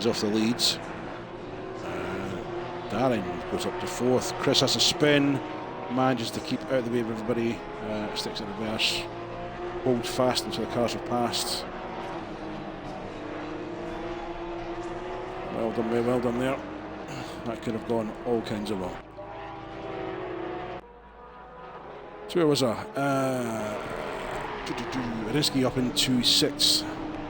seconds off the leads. Darren goes up to 4th. Chris has a spin, manages to keep out of the way of everybody, sticks in reverse, holds fast until the cars have passed. Well done there, well done there. That could have gone all kinds of wrong. So where was I? Risky up into 6th,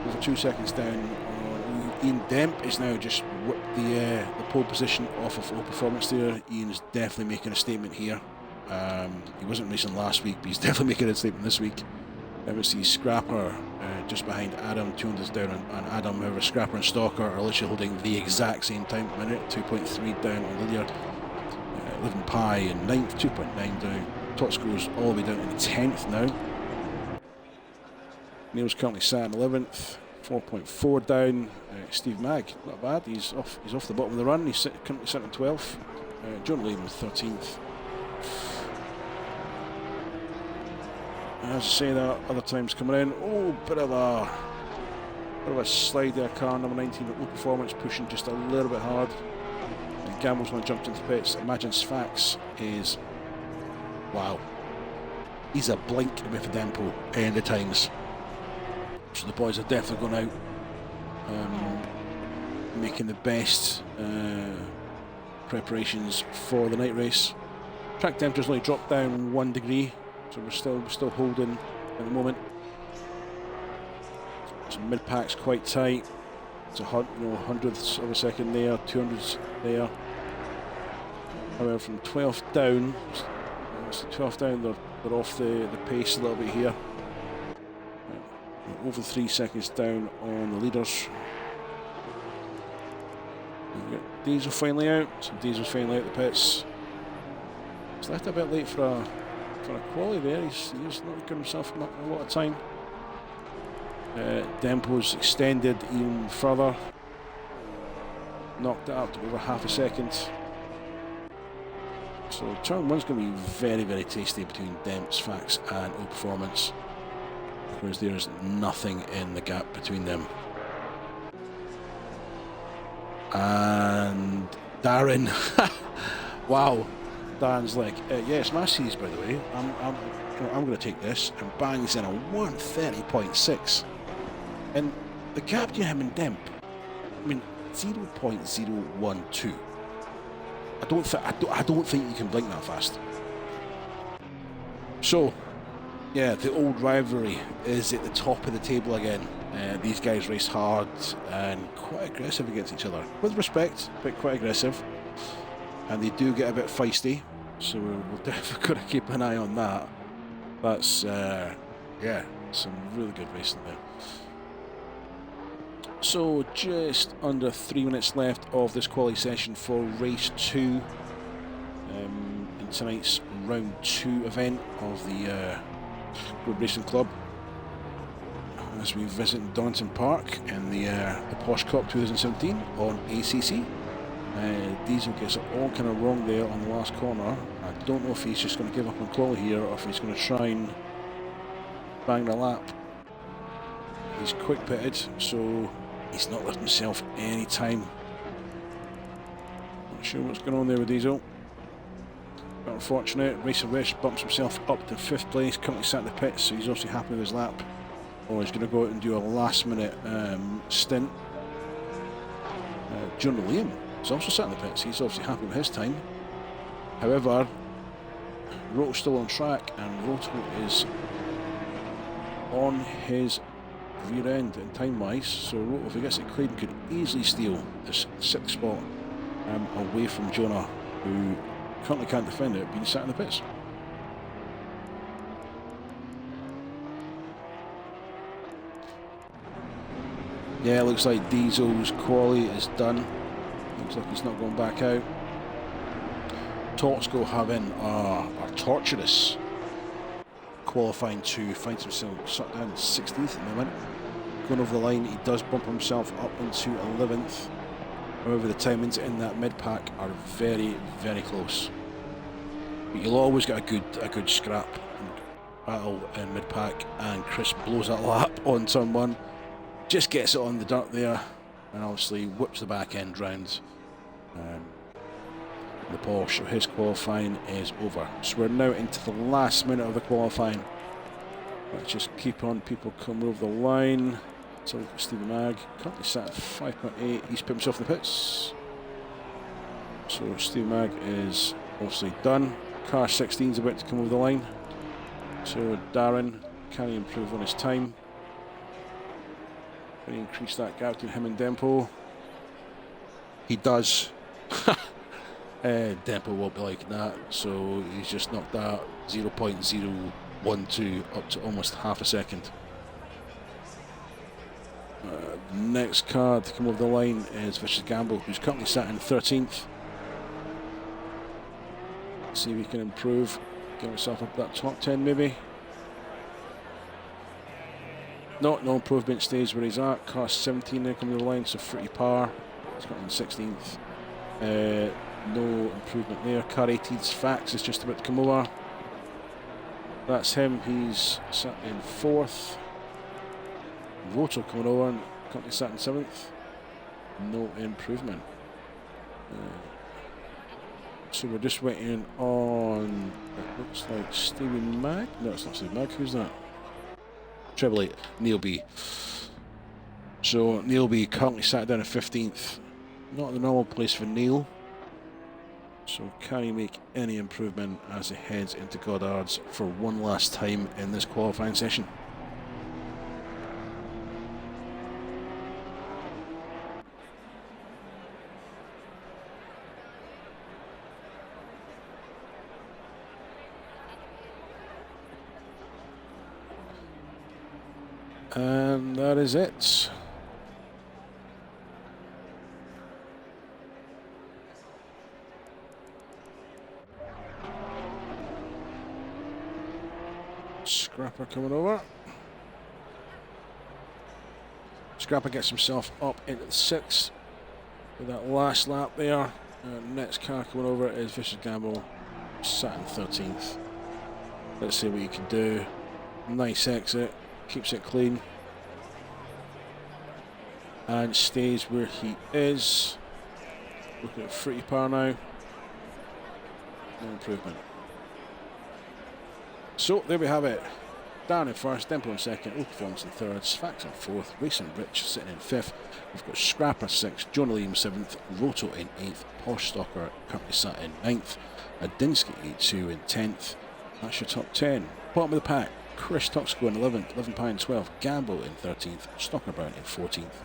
over 2 seconds down on Ian Demp is now just whipped the pole position off of full performance there. Ian's definitely making a statement here. He wasn't racing last week, but he's definitely making a statement this week. Obviously Scrapper just behind Adam, 200 down on Adam. However, Scrapper and Stalker are literally holding the exact same time at the minute, 2.3 down on Lydia. Living Pie in 9th, 2.9 down. Tot goes all the way down to 10th now. Neil's currently sat in 11th, 4.4 down. Steve Magg, not bad. He's off the bottom of the run. He's currently sitting in 12th. John Lehman 13th. As I say, that other times coming in. Oh, bit of a slide there. Car number 19 at low performance, pushing just a little bit hard. And Gamble's when jumped into the pits. Imagine Sfax is, wow, he's a blink with a Dempo in the times. So the boys are definitely going out, making the best preparations for the night race. Track temperature's only dropped down 1 degree, so we're still holding at the moment. So mid pack's quite tight. It's a hundredths of a second there, 200s there. However, from 12th down, they're off the pace a little bit here. Over 3 seconds down on the leaders. Diesel finally out. So Diesel's finally out the pits. He's left a bit late for a quali there. He's not given himself a lot of time. Dempo's extended even further. Knocked it up to over half a second. So turn one's going to be very, very tasty between Demps, Fax and O Performance. Whereas there's nothing in the gap between them. And Darren, wow, Darren's like, yes, my C's by the way. I'm going to take this, and bangs in a 130.6, and the gap between him and Demp, I mean, 0.012. I don't think you can blink that fast. So, yeah, the old rivalry is at the top of the table again. These guys race hard and quite aggressive against each other. With respect, but quite aggressive. And they do get a bit feisty, so we're definitely going to keep an eye on that. That's, yeah, some really good racing there. So, just under 3 minutes left of this quali session for race 2 in tonight's round 2 event of the Road Racing Club, as we visit Donington Park in the Porsche Cup 2017 on ACC. Diesel gets it all kind of wrong there on the last corner. I don't know if he's just going to give up on quali here or if he's going to try and bang the lap. He's quick pitted, so he's not left himself any time. Not sure what's going on there with Diesel. But unfortunate, Racer West bumps himself up to 5th place, currently sat in the pits, so he's obviously happy with his lap. Or he's going to go out and do a last minute stint. John Liam is also sat in the pits, he's obviously happy with his time. However, Roto's still on track, and Roto is on his rear end in time wise, so Roto, if he gets it clean, could easily steal this 6th spot away from Jonah, who currently can't defend it, being sat in the pits. Yeah, it looks like Diesel's quali is done. Looks like he's not going back out. Torsko having a torturous qualifying to find himself shut down 16th at the moment. Going over the line, he does bump himself up into 11th. However, the timings in that mid-pack are very, very close. But you'll always get a good scrap battle in mid-pack, and Chris blows that lap on turn 1. Just gets it on the dirt there. and obviously whips the back end round the Porsche. So his qualifying is over. So we're now into the last minute of the qualifying. Let's just keep on. People come over the line. So we've got Stevie Mag, currently sat at 5.8. He's put himself in the pits. So Stevie Mag is obviously done. Car 16 is about to come over the line. So Darren, can he improve on his time? Can he increase that gap between him and Dempo? He does. Dempo won't be like that, so he's just knocked that 0.012 up to almost half a second. Next car to come over the line is Vicious Gamble, who's currently sat in 13th. See if he can improve, get himself up that top 10 maybe. No improvement, stays where he's at. Car 17 now coming over the line, so 30 par. He's got on 16th. No improvement there. Car 18's Fax is just about to come over. That's him, he's sat in 4th. Roto coming over and currently sat in 7th. No improvement. So we're just waiting on, it looks like Stevie Mag. No, it's not Stevie Mag, who's that? Treble 8, Neil B. So Neil B currently sat down at 15th. Not the normal place for Neil. So can he make any improvement as he heads into Goddard's for one last time in this qualifying session? And that is it. Scrapper coming over. Scrapper gets himself up into the 6th with that last lap there. Next car coming over is Vicious Gamble, sat in 13th. Let's see what he can do. Nice exit, keeps it clean, and stays where he is. Looking at 30 par now. No improvement. So there we have it. Darren in 1st, Dempo in 2nd, Oak Performance in 3rd, Sfax in 4th, Racing Rich sitting in 5th. We've got Scrapper 6th, Jonah Lee in 7th, Roto in 8th, Porsche Stalker currently sat in 9th, Adinsky 82 in 10th. That's your top 10. Bottom of the pack, Chris Toxico in 11th, 11 Pine 12th, Gamble in 13th, Stalker Brown in 14th.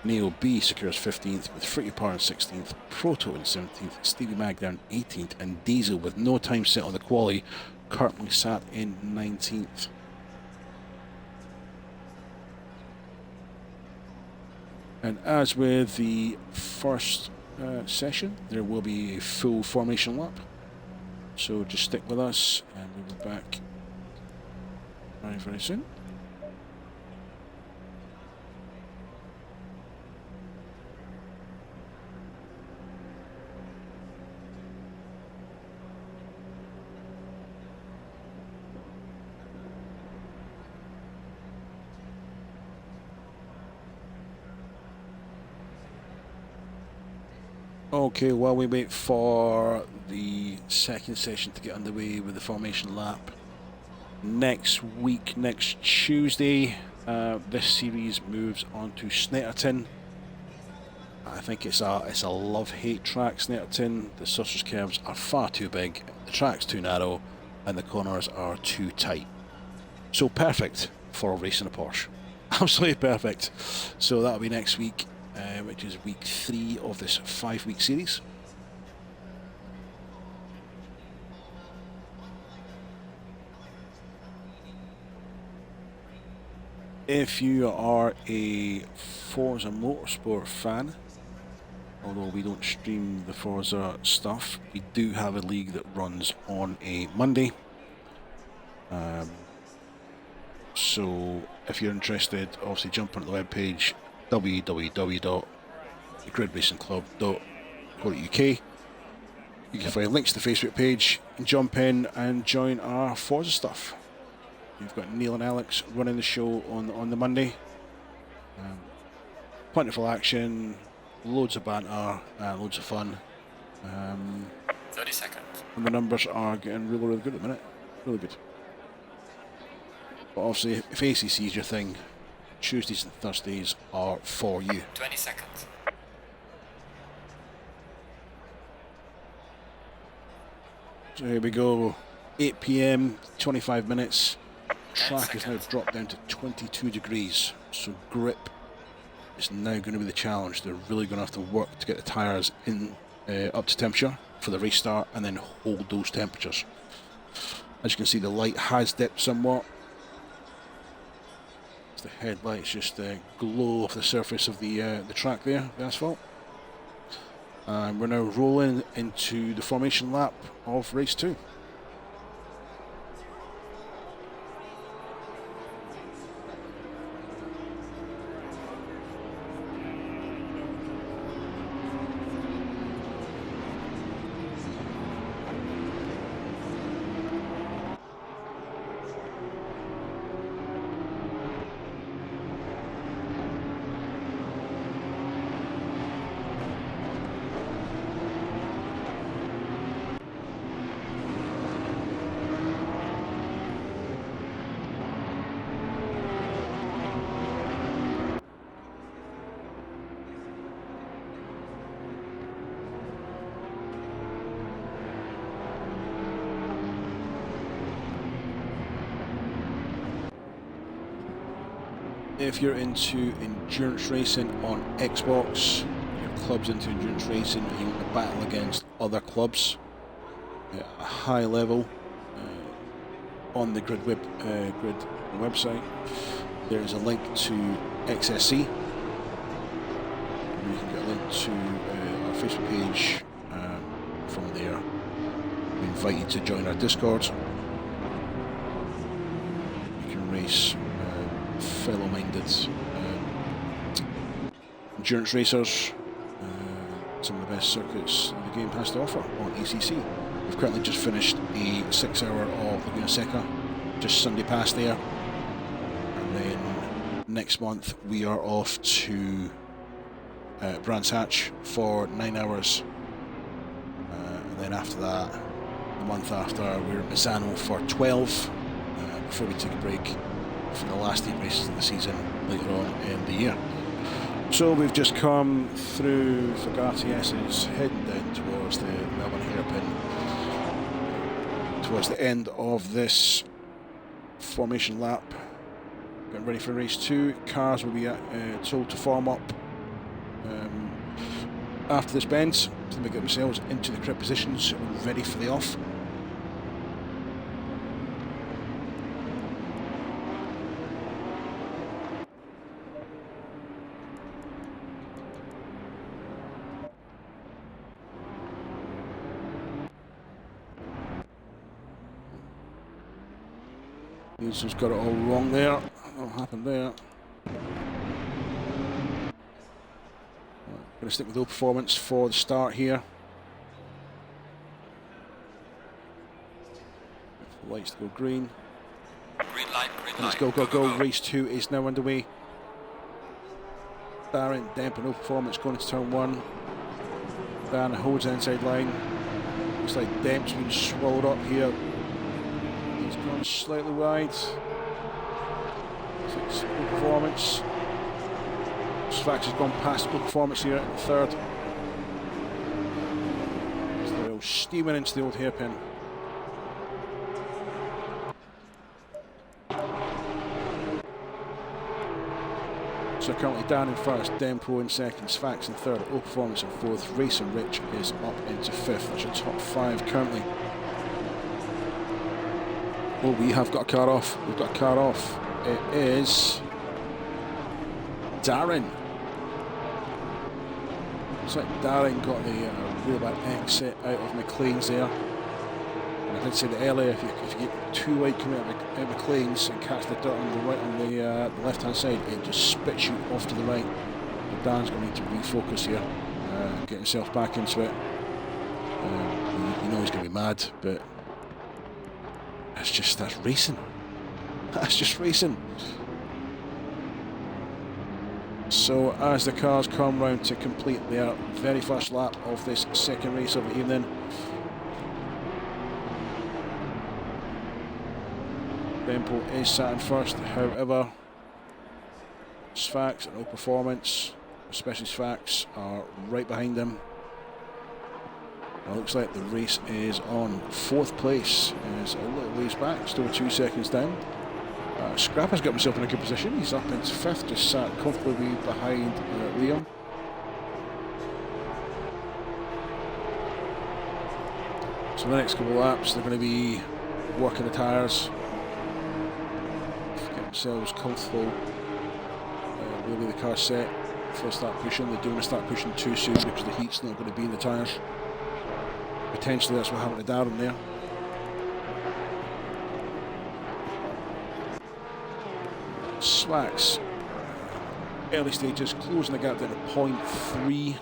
Neo B secures 15th with Freaky Par in 16th, Proto in 17th, Stevie Mag down 18th, and Diesel with no time set on the quali currently sat in 19th. And as with the first session, there will be a full formation lap. So just stick with us and we'll be back very, very soon. Okay, while we wait for the second session to get underway with the formation lap, next week, next Tuesday, this series moves on to Snetterton. I think it's a love-hate track, Snetterton. The sausage curves are far too big, the track's too narrow, and the corners are too tight. So perfect for racing a Porsche. Absolutely perfect. So that'll be next week. Which is week 3 of this 5-week series. If you are a Forza Motorsport fan, although we don't stream the Forza stuff, we do have a league that runs on a Monday. So if you're interested, obviously jump onto the webpage www.gridracingclub.co.uk. You can find links to the Facebook page and jump in and join our Forza stuff. You've got Neil and Alex running the show on the Monday. plentiful action, loads of banter, and loads of fun. 30 seconds. And the numbers are getting really, really good at the minute. Really good. But obviously, if ACC is your thing, Tuesdays and Thursdays are for you. 20 seconds. So here we go. 8 p.m, 25 minutes. Track is now dropped down to 22 degrees. So grip is now going to be the challenge. They're really going to have to work to get the tyres in up to temperature for the restart and then hold those temperatures. As you can see, the light has dipped somewhat. The headlights just glow off the surface of the track there, the asphalt. And we're now rolling into the formation lap of race 2. If you're into endurance racing on Xbox, your club's into endurance racing, and you want to battle against other clubs at a high level on the Grid website, there is a link to XSC. You can get a link to our Facebook page from there. We invite you to join our Discord. You can race fellow-minded endurance racers, some of the best circuits the game has to offer on ACC. We've currently just finished a 6 hour of Laguna Seca, just Sunday past there, and then next month we are off to Brands Hatch for 9 hours, and then after that, the month after, we're at Misano for 12 before we take a break for the last 8 races of the season later on in the year. So we've just come through Fagati S's, heading down towards the Melbourne hairpin, towards the end of this formation lap. Getting ready for race 2. Cars will be told to form up after this bend, so they get themselves into the correct positions, ready for the off. He's got it all wrong there. What happened there? Going to stick with low performance for the start here. Lights to go green. Green light, green light. Let's go, go, go. Race 2 is now underway. Darren Demp, no performance going into turn 1. Darren holds the inside line. Looks like Demp's been swallowed up here. He's gone slightly wide. 6 good performance. Sfax has gone past good performance here in third. So they're all steaming into the old hairpin. So currently Dan in first, Dempo in second, Sfax in third, low performance in fourth, Racer Rich is up into fifth. That's your top 5 currently. Oh, we have got a car off. We've got a car off. It is Darren. Looks like Darren got the real bad exit out of McLean's there. And I did say that earlier, if you get too wide coming out of McLean's and catch the dirt on the right on the left-hand side, it just spits you off to the right. But Darren's going to need to refocus here, get himself back into it. You know he's going to be mad, but that's racing. That's just racing. So as the cars come round to complete their very first lap of this second race of the evening, Tempo is sat in first. However, Sfax and No Performance, especially Sfax, are right behind him. It looks like the race is on. Fourth place is a little ways back, still 2 seconds down. Scrap has got himself in a good position. He's up into fifth, just sat comfortably behind Liam. So the next couple of laps, they're going to be working the tyres, get themselves comfortable. Will be the car set before they start pushing. They don't want to start pushing too soon because the heat's not going to be in the tyres. Potentially that's what happened to Darren there. Slacks, early stages, closing the gap down to 0.3.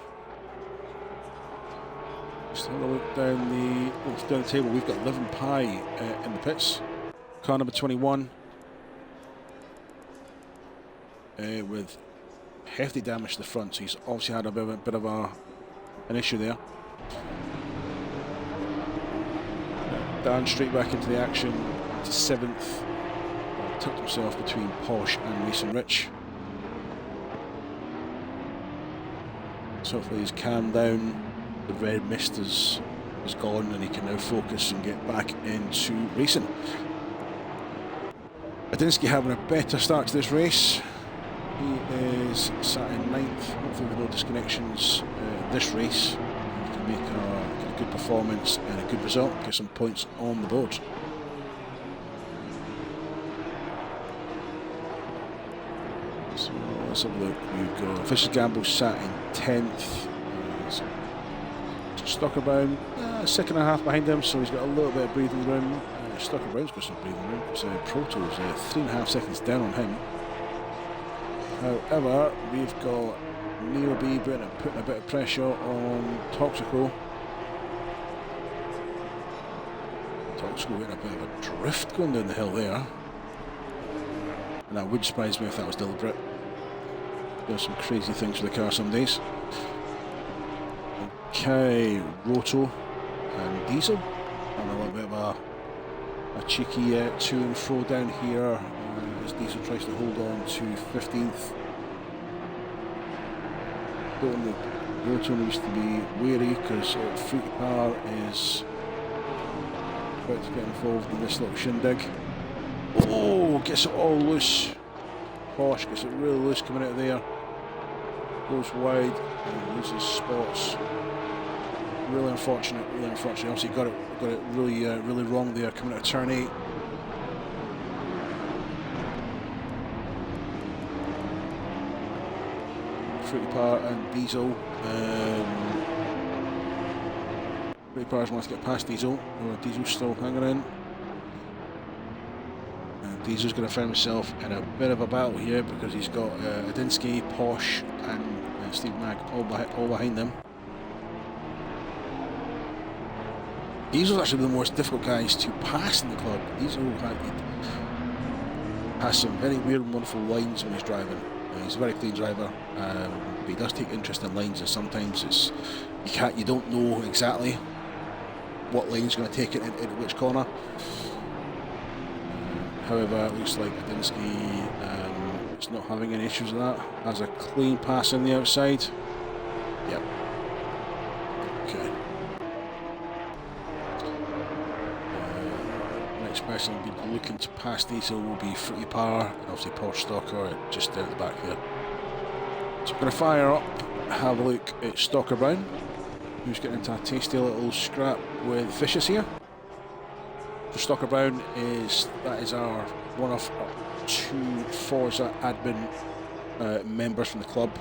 Just have a look down the table. We've got Liv and Pie in the pits. Car number 21 with hefty damage to the front, so he's obviously had a bit of an issue there. Dan straight back into the action to 7th. Tucked himself between Porsche and Mason Rich. So hopefully he's calmed down. The red mist is gone and he can now focus and get back into racing. Adinsky having a better start to this race. He is sat in 9th, hopefully with no disconnections this race. He can make a good performance and a good result, get some points on the board. So let's have a look. We've got Fisher's Gamble sat in 10th. Stockerbound, second and a half behind him, so he's got a little bit of breathing room. Stockerbound's got some breathing room, so Proto's 3.5 seconds down on him. However, we've got Neo B putting a bit of pressure on Toxico. Toxico getting a bit of a drift going down the hill there. And that would surprise me if that was deliberate. Does some crazy things with the car some days. Okay, Roto and Diesel. And a little bit of a cheeky to and fro down here as Diesel tries to hold on to 15th. Roto needs to be wary because Fruity Power is about to get involved in this little shindig. Oh, gets it all loose. Porsche gets it really loose coming out of there. Goes wide and loses spots. Really unfortunate, really unfortunate. Obviously got it really wrong there coming out of turn 8. Fruity Power and Diesel. Fruity Power's wants to get past Diesel. Diesel's still hanging in. Diesel's going to find himself in a bit of a battle here because he's got Adinsky, Porsche and Steve Mag all behind them. Diesel's actually the most difficult guys to pass in the club. Diesel has some very weird and wonderful lines when he's driving. He's a very clean driver, but he does take interest in lines, and sometimes you don't know exactly what line he's going to take it into which corner. However, it looks like Adinsky is not having any issues with that. Has a clean pass on the outside. Yep. Okay. Next person will be looking to pass Diesel will be Fruity Power, and obviously Porsche Stalker just down at the back there. So I'm going to fire up, have a look at Stalker Brown, who's getting into a tasty little scrap with Fishes here. Stalker Brown is our one of 2 Forza admin members from the club.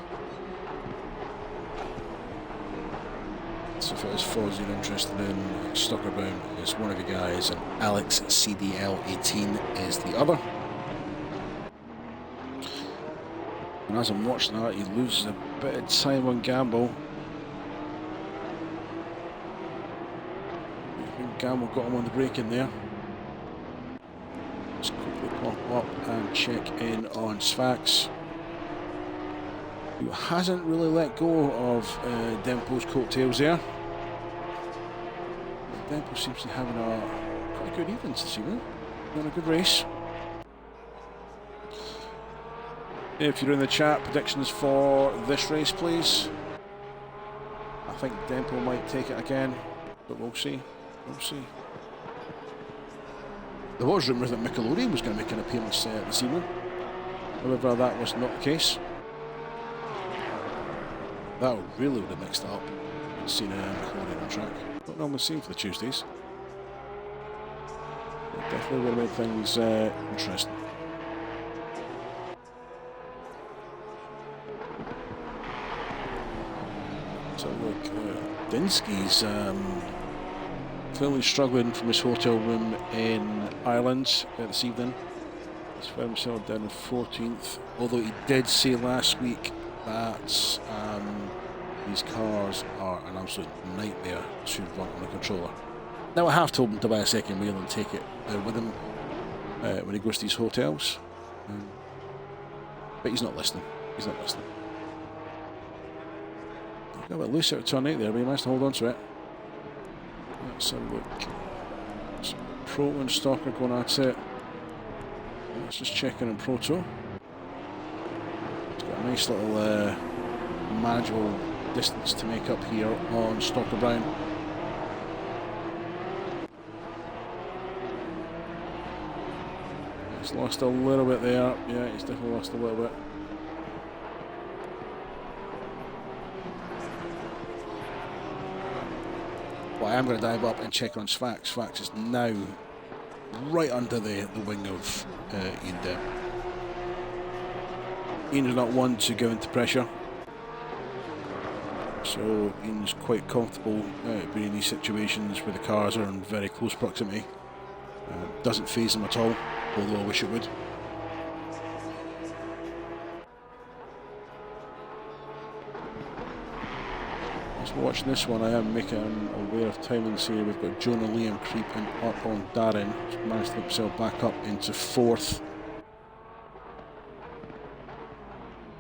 So if it is Forza you're interested in, Stalker Brown is one of you guys, and Alex CDL18 is the other. And as I'm watching that, he loses a bit of time on Gamble. Gamble got him on the brake in there. Let's quickly pop up and check in on Sfax. who hasn't really let go of Dempo's coattails there. Dempo seems to be having a quite good evening this evening. Doing a good race. If you're in the chat, predictions for this race, please. I think Dempo might take it again, but we'll see. We'll see. There was rumours that Michelori was going to make an appearance this evening. However, that was not the case. That really would have mixed it up. I've seen Michelori on track. Not normally seen for the Tuesdays. It definitely would have made things interesting. So look, Dinsky's clearly struggling from his hotel room in Ireland this evening. He's found himself down in 14th, although he did say last week that these cars are an absolute nightmare to run on a controller. Now I have told him to buy a second wheel and take it with him when he goes to these hotels, but he's not listening. He's not listening. Got a bit loose out of turn 8 there, but he managed to hold on to it. Let's have a look. Some Proto and Stalker going at it. Let's just check in on Proto. It's got a nice little manageable distance to make up here on Stalker Brown. He's lost a little bit there. Yeah, he's definitely lost a little bit. Well, I am going to dive up and check on Sfax. Sfax is now right under the wing of Ian Depp. Ian is not one to go into pressure, so Ian's quite comfortable being in these situations where the cars are in very close proximity. Doesn't faze him at all, although I wish it would. Watching this one, I am making aware of timings here. We've got Jonah Liam creeping up on Darren. He's managed to get himself back up into 4th.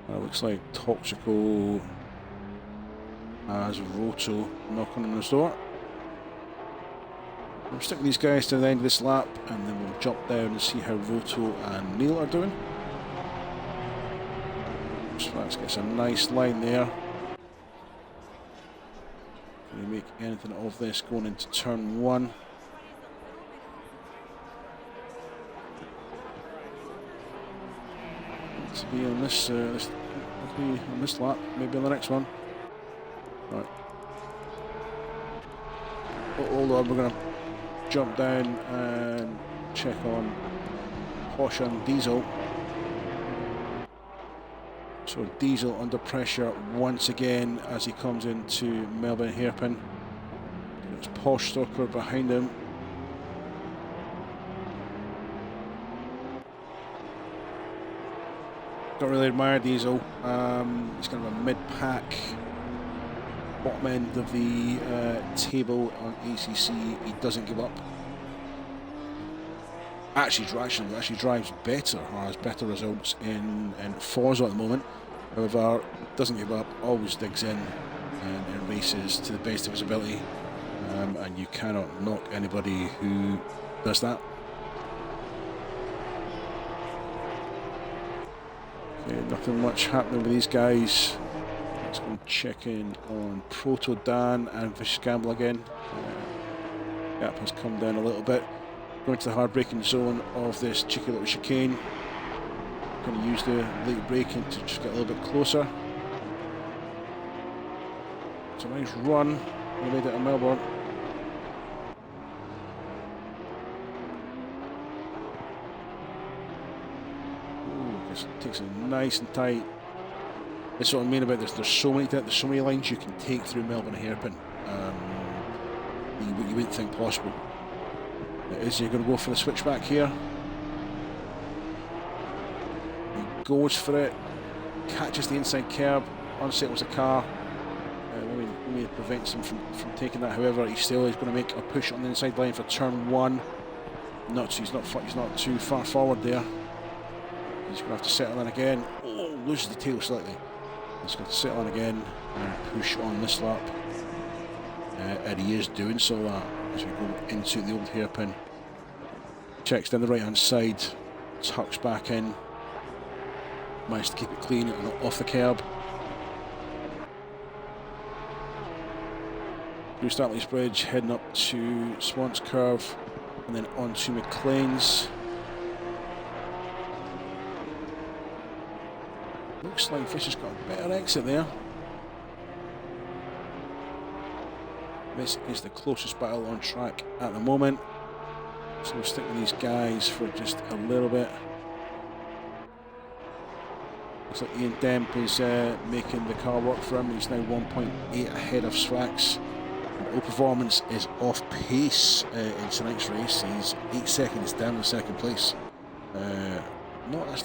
It looks like Toxico has Roto knocking on his door. We'll stick with these guys to the end of this lap, and then we'll jump down and see how Roto and Neil are doing. Sfax gets a nice line there. Can you make anything of this going into turn 1? To be on this, be on this lap, maybe on the next one. Right. Hold on, we're going to jump down and check on Porsche and Diesel. So Diesel under pressure once again as he comes into Melbourne Hairpin. There's Porsche Stalker behind him. Don't really admire Diesel. He's kind of a mid-pack, bottom end of the table on ACC. He doesn't give up. Actually drives better, or has better results in Forza at the moment. However, doesn't give up, always digs in races to the best of his ability, and you cannot knock anybody who does that. Okay, nothing much happening with these guys. Let's go and check in on Proto Dan and Vicious Gamble again. Gap has come down a little bit. Going to the hard braking zone of this cheeky little chicane. Going to use the late braking to just get a little bit closer. It's a nice run. We made it at Melbourne. Ooh, just takes it nice and tight. That's what I mean about this. There's so many lines you can take through Melbourne Hairpin. You wouldn't think possible. Is he going to go for the switchback here? He goes for it, catches the inside curb, unsettles the car. Maybe it prevents him from taking that. However, he still is going to make a push on the inside line for turn 1. He's not too far forward there. He's going to have to settle in again. Oh, loses the tail slightly. He's going to settle on again and push on this lap. And he is doing so that as we go into the old hairpin. Checks down the right hand side, tucks back in, managed to keep it clean and not off the curb. Through Stanley's Bridge, heading up to Swans Curve and then on to McLean's. Looks like Fish has got a better exit there. This is the closest battle on track at the moment. So we'll stick with these guys for just a little bit. Looks like Ian Demp is making the car work for him. He's now 1.8 ahead of Swax. All Performance is off pace in tonight's race. He's 8 seconds down in second place.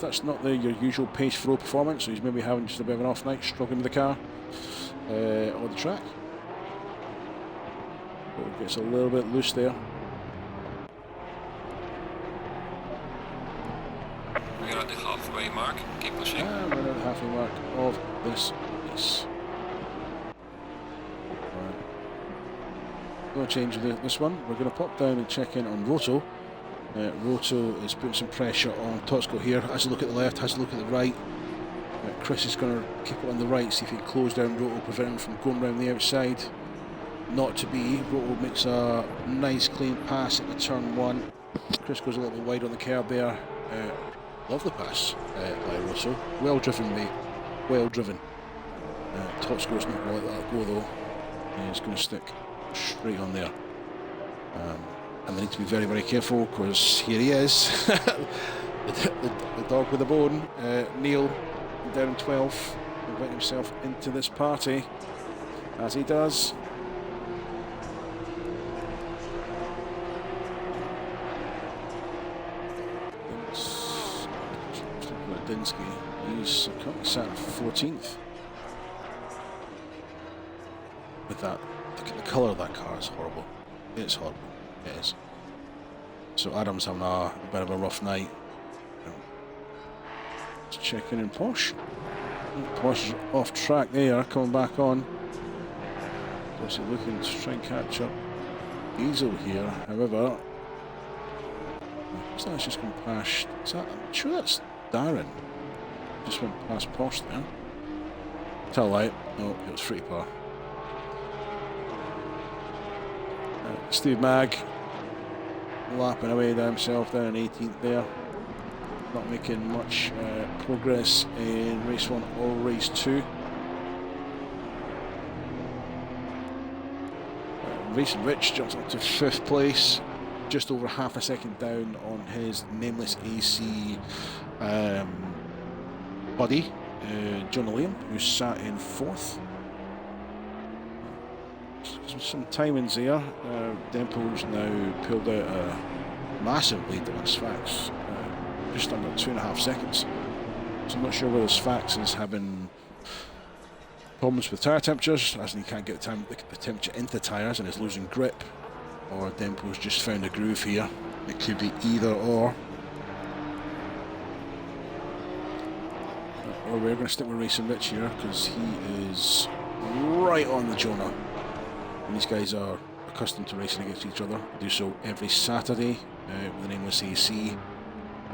That's not your usual pace for All Performance, so he's maybe having just a bit of an off night, struggling with the car on the track. But it gets a little bit loose there. We are at the halfway mark. Keep pushing. And we're at the halfway mark of this race. Going to change this one. We're going to pop down and check in on Roto. Roto is putting some pressure on Totsko here. Has a look at the left, has a look at the right. Chris is going to keep it on the right, see if he can close down Roto, prevent him from going round the outside. Not to be. Roto makes a nice clean pass at the turn one. Chris goes a little bit wide on the curb there. Lovely pass by Roto. Well driven, mate. Well driven. Totsko's not going to let that go though. He's going to stick straight on there. And they need to be very, very careful because here he is. the dog with the bone. Neil down 12, inviting himself into this party as he does. Dinsky, he's currently sat 14th. With that, look at the colour of that car, it's horrible. It's horrible, it is. So Adam's having a bit of a rough night. Let's check in Porsche. Porsche's off track there, coming back on. Obviously looking to try and catch up Diesel here, however. That's just gone past. I'm sure that's Darren. Just went past Porsche there. Tell light. No, it was free par. Steve Magg lapping away to himself down in 18th there. Not making much progress in race 1 or race 2. Racing Rich jumps up to 5th place, just over half a second down on his nameless AC buddy, John Liam, who sat in 4th. Some timings here. Dempo's now pulled out a massive lead on Sfax, just under 2.5 seconds. So I'm not sure whether Sfax is having problems with tyre temperatures, as in he can't get the temperature into the tyres and is losing grip, or Dempo's just found a groove here. It could be either or. Or we're going to stick with Racing Rich here because he is right on the Jonah. And these guys are accustomed to racing against each other. They do so every Saturday with the Nameless AC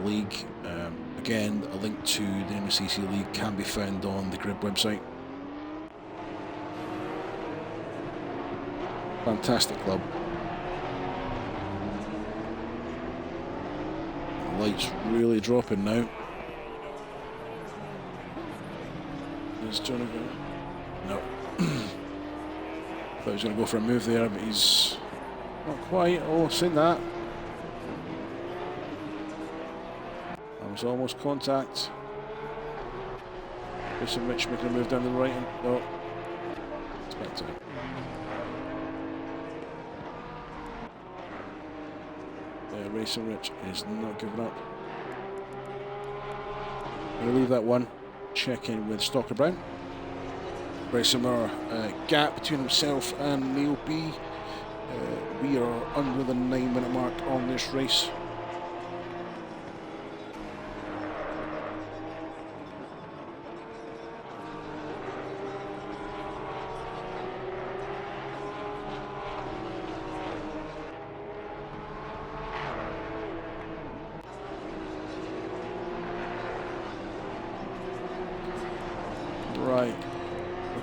League. Again, a link to the Nameless AC League can be found on the Grid website. Fantastic club. The lights really dropping now. Is Johnny going? No. Thought he was going to go for a move there, but he's not quite. Oh, seen that. That was almost contact. Racing Rich making a move down the right. And, oh, it's back to it. Yeah, Racing Rich is not giving up. I'm going to leave that one. Check in with Stalker Brown. Very similar gap between himself and Neil B. We are under the 9-minute mark on this race.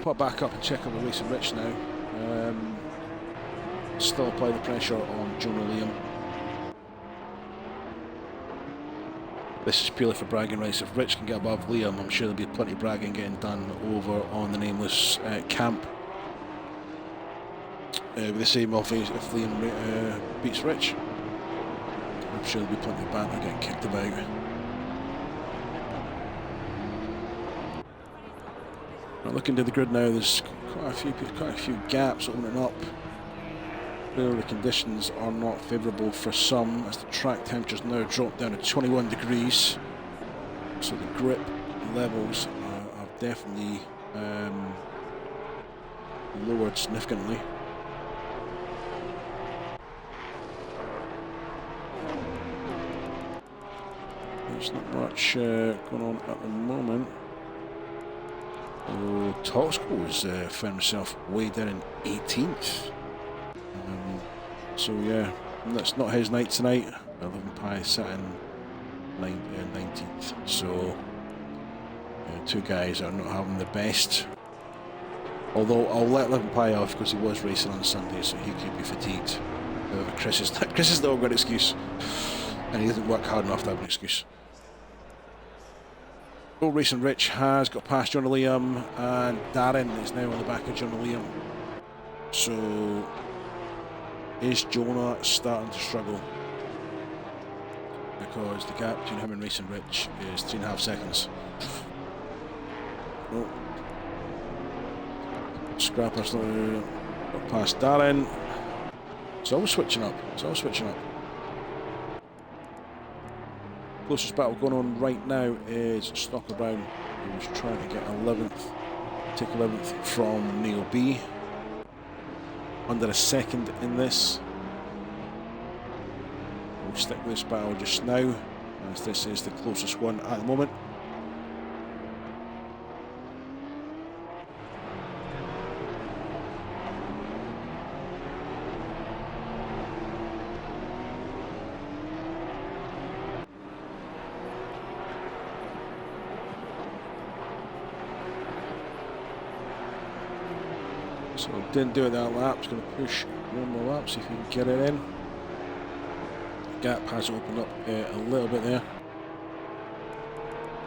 pop back up and check out the Racing Rich now. Still apply the pressure on Jonah Liam. This is purely for bragging rights. If Rich can get above Liam, I'm sure there'll be plenty of bragging getting done over on the nameless camp. With the same off if Liam beats Rich. I'm sure there'll be plenty of banter getting kicked about. Looking to the grid now, there's quite a few gaps opening up. Clearly the conditions are not favourable for some, as the track temperatures now drop down to 21 degrees. So the grip levels are definitely lowered significantly. There's not much going on at the moment. Toxco's found himself way down in 18th. So yeah, that's not his night tonight. 11 Pi sat in 19th. So two guys are not having the best. Although I'll let 11 Pi off because he was racing on Sunday, so he could be fatigued. Chris is not a good excuse, and he doesn't work hard enough to have an excuse. Racing Rich has got past Jonah Liam, and Darren is now on the back of Jonah Liam. So is Jonah starting to struggle? Because the gap between him and Racing Rich is 3.5 seconds. Oh. Scrapper's now got past Darren. It's all switching up. Closest battle going on right now is Stocker Brown, who's trying to get 11th, take 11th from Neil B. Under a second in this. We'll stick with this battle just now, as this is the closest one at the moment. So didn't do it that lap, it's going to push one more lap, see if he can get it in. The gap has opened up a little bit there.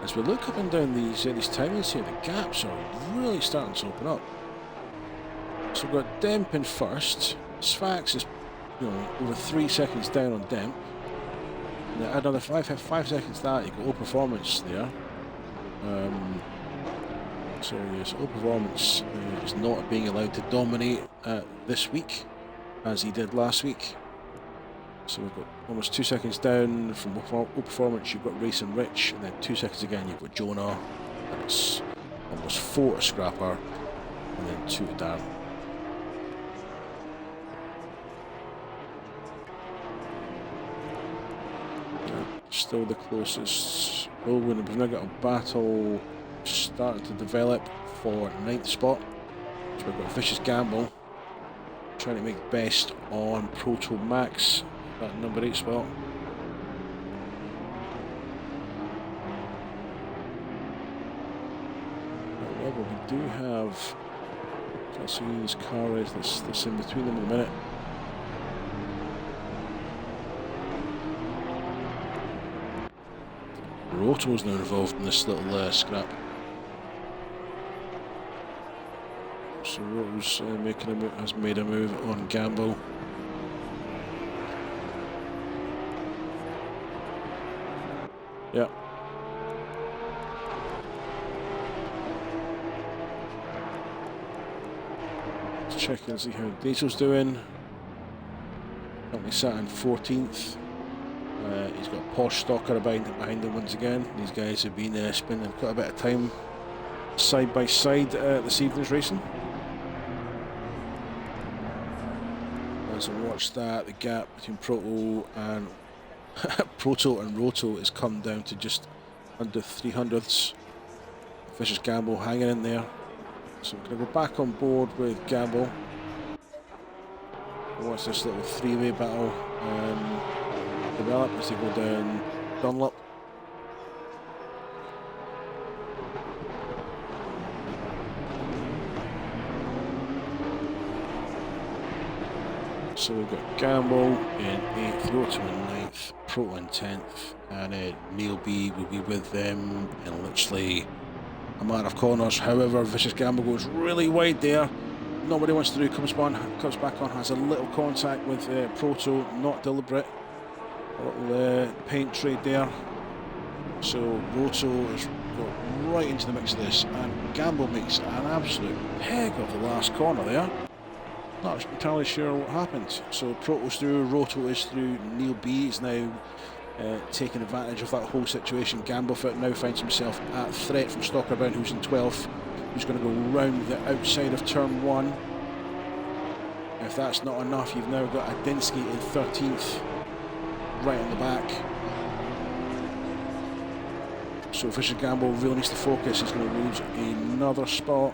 As we look up and down these timings here, the gaps are really starting to open up. So we've got Demp in first. Sfax is over 3 seconds down on Demp. And add another 5 seconds to that, you've got All Performance there. So yes, All Performance is not being allowed to dominate this week as he did last week. So we've got almost 2 seconds down from All Performance. You've got Racing Rich, and then 2 seconds again. You've got Jonah, and it's almost 4 to Scrapper, and then 2 to Dan. Still the closest. Oh, we've now got a battle starting to develop for 9th spot. So we've got Vicious Gamble trying to make best on Proto Max at number 8 spot. However, we do have, can't see who this car is that's in between them in a minute. Roto's now involved in this little scrap. So Roto's has made a move on Gamble. Yeah. Let's check and see how Diesel's doing. Currently sat in 14th. He's got Porsche Stalker behind him once again. These guys have been spending quite a bit of time side by side this evening's racing. As I watch that, the gap between Proto and Roto has come down to just under 300ths. Vicious Gamble hanging in there. So we're going to go back on board with Gamble. Watch this little three-way battle develop as they go down Dunlop. So we've got Gamble in 8th, Roto in 9th, Proto in 10th, and Neil B will be with them in literally a matter of corners. However, Vicious Gamble goes really wide there. Nobody wants to do, comes back on, has a little contact with Proto, not deliberate. A little paint trade there. So Roto has got right into the mix of this, and Gamble makes an absolute peg of the last corner there. Not entirely sure what happened. So Proto's through, Roto is through, Neil B is now taking advantage of that whole situation. Gamble now finds himself at threat from Stalker Brown, who's in 12th, who's going to go round the outside of turn 1. If that's not enough, you've now got Adinsky in 13th, right on the back. So Vicious Gamble really needs to focus. He's going to lose another spot.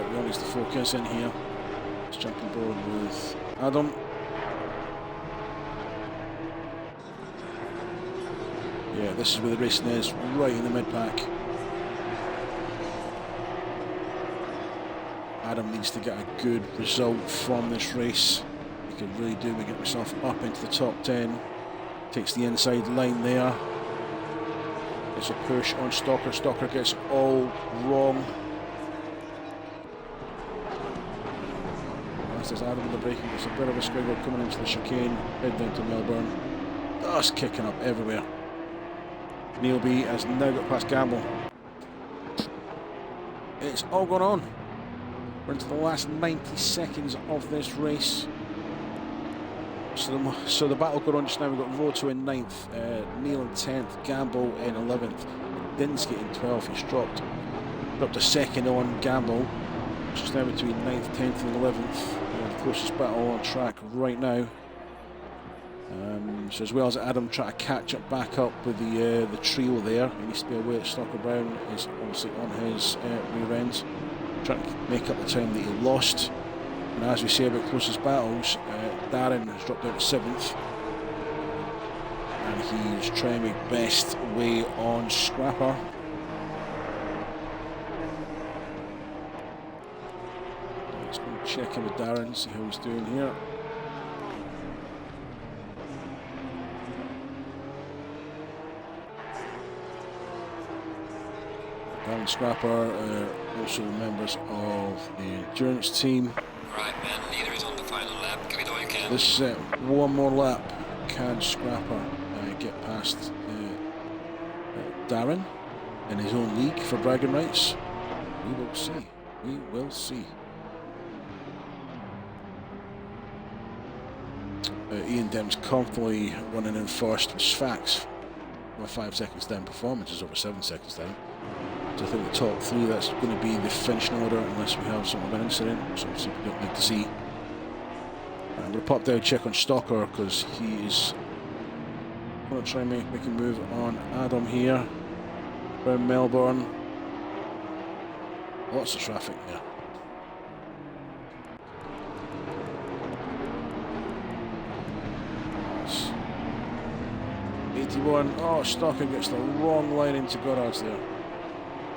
Really needs to focus in here. Let's jump on board with Adam. Yeah, this is where the racing is, right in the mid-pack. Adam needs to get a good result from this race. He can really do by getting himself up into the top 10. Takes the inside line there. It's a push on Stalker. Stalker gets all wrong. As Adam with the braking, there's a bit of a squiggle coming into the chicane, head down to Melbourne. Dust kicking up everywhere. Neil B has now got past Gamble. It's all gone on. We're into the last 90 seconds of this race. So the battle going on just now. We've got Roto in 9th, Neil in 10th, Gamble in 11th, Dinsky in 12th. He's dropped a second on Gamble. Just now between 9th, 10th and 11th. The closest battle on track right now. So as well as Adam trying to catch up back up with the trio there, he needs to be aware that Stalker Brown is obviously on his rear end, trying to make up the time that he lost. And as we say about closest battles, Darren has dropped down to 7th, and he's trying to make best way on Scrapper. Let's go check in with Darren, see how he's doing here. Darren Scrapper, also members of the endurance team. Right, man, leader is on the final lap. Give it all you can. This one more lap. Can Scrapper get past Darren in his own league for bragging rights? We will see. We will see. Ian Dem's comfortably running in first with Sfax. 5 seconds down. Performance is over 7 seconds down. So I think the top 3, that's going to be the finishing order unless we have some of an incident, which obviously we don't need to see. I'm going to pop down check on Stalker because he is going to try and make a move on Adam here. Around Melbourne. Lots of traffic there. That's 81. Oh, Stalker gets the wrong line into Goddard's there.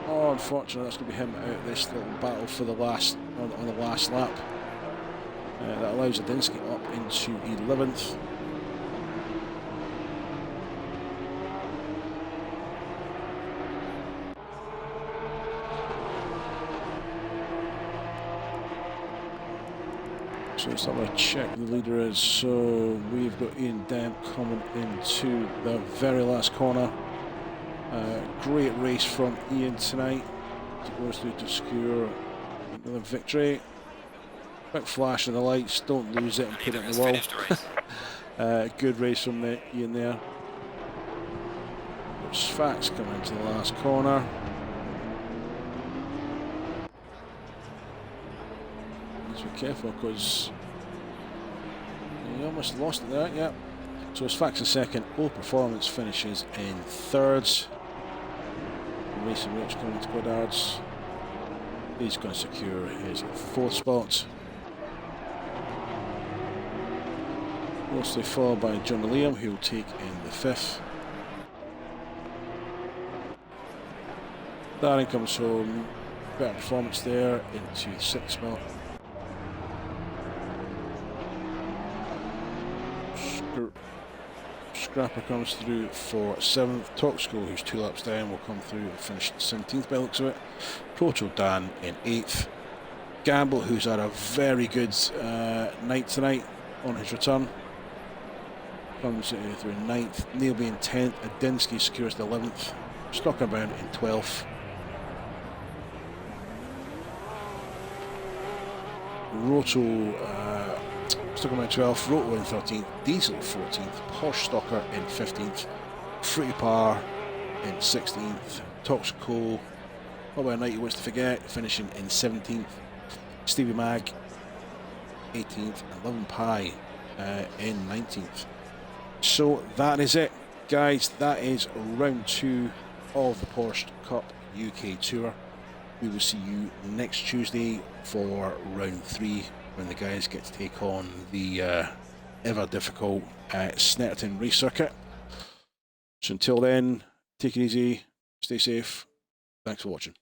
Oh, unfortunately, that's going to be him out of this little battle for the last on the last lap. That allows Adinsky up into 11th. So let's have a check who the leader is. So we've got Ian Dent coming into the very last corner. Great race from Ian tonight to go through to secure another victory. Quick flash of the lights, don't lose it and put it in the wall. Good race from Ian there. Sfax coming into the last corner. Let's be careful because he almost lost it there, yeah. So Sfax in second, All Performance finishes in third. Mason Rich coming to Goddard's. He's going to secure his 4th spot. Mostly followed by John Liam, who will take in the 5th. Darren comes home better performance there into 6th spot. Scrapper comes through for 7th. Toxical, who's 2 laps down, will come through and finish 17th by the looks of it. Proto Dan in 8th. Gamble, who's had a very good night tonight on his return, comes through 9th. Neilby in 10th. Adinsky secures the 11th. Stockerbound in 12th. Roto, Stockerbound 12th. Roto in 13th. Diesel 14th. Porsche Stocker in 15th. Fruity Par in 16th. Toxico, what about a night he wants to forget, finishing in 17th. Stevie Mag 18th. 11 Pie in 19th. So that is it, guys. That is round 2 of the Porsche Cup UK Tour. We will see you next Tuesday for round 3, when the guys get to take on the ever difficult Snetterton race circuit. So until then, take it easy, stay safe. Thanks for watching.